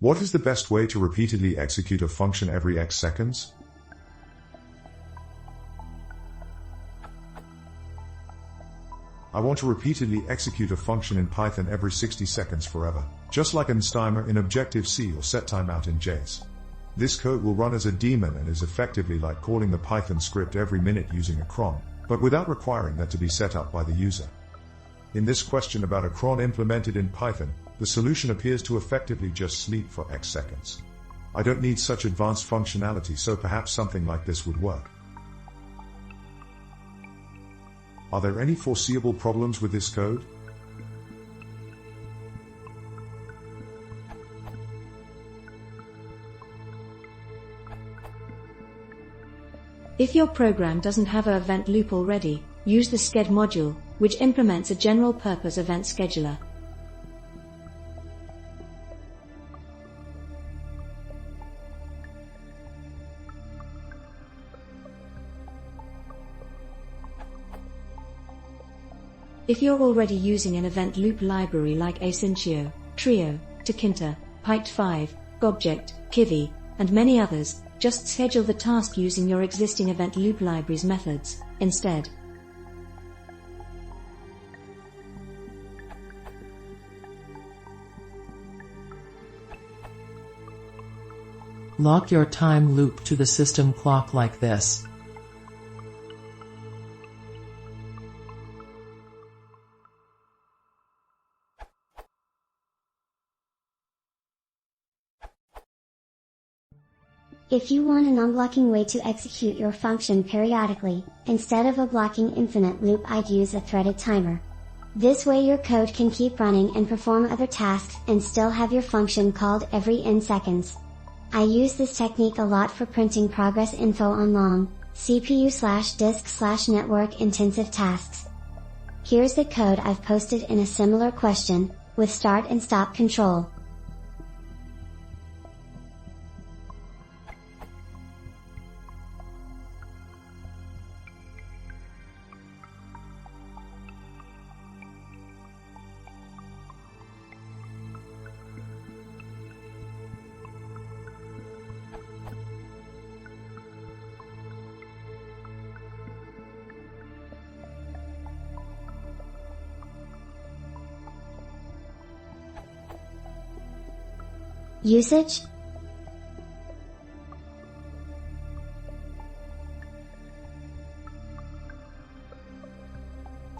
What is the best way to repeatedly execute a function every X seconds? I want to repeatedly execute a function in Python every 60 seconds forever, just like an timer in Objective-C or set timeout in JS. This code will run as a daemon and is effectively like calling the Python script every minute using a cron, but without requiring that to be set up by the user. In this question about a cron implemented in Python, the solution appears to effectively just sleep for X seconds. I don't need such advanced functionality, so perhaps something like this would work. Are there any foreseeable problems with this code? If your program doesn't have an event loop already, use the sched module, which implements a general-purpose event scheduler. If you're already using an event loop library like Asyncio, Trio, Tkinter, Pyte5, Gobject, Kivy, and many others, just schedule the task using your existing event loop library's methods instead. Lock your time loop to the system clock like this. If you want a non-blocking way to execute your function periodically, instead of a blocking infinite loop, I'd use a threaded timer. This way your code can keep running and perform other tasks and still have your function called every n seconds. I use this technique a lot for printing progress info on long, CPU/disk/network intensive tasks. Here's the code I've posted in a similar question, with start and stop control. Usage.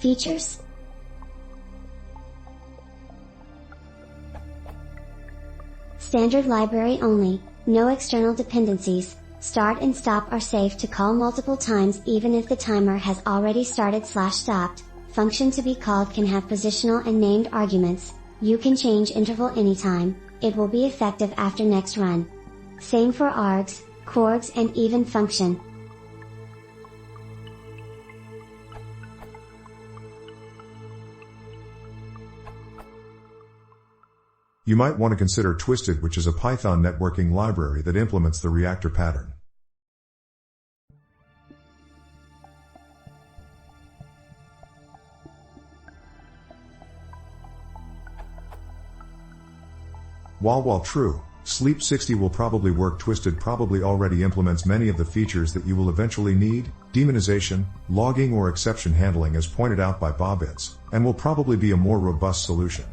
Features. Standard library only, no external dependencies. Start and stop are safe to call multiple times even if the timer has already started/stopped. Function to be called can have positional and named arguments. You can change interval anytime. It will be effective after next run. Same for args, chords, and even function. You might want to consider Twisted, which is a Python networking library that implements the reactor pattern. While true, Sleep 60 will probably work. Twisted probably already implements many of the features that you will eventually need, demonization, logging, or exception handling as pointed out by Bobbits, and will probably be a more robust solution.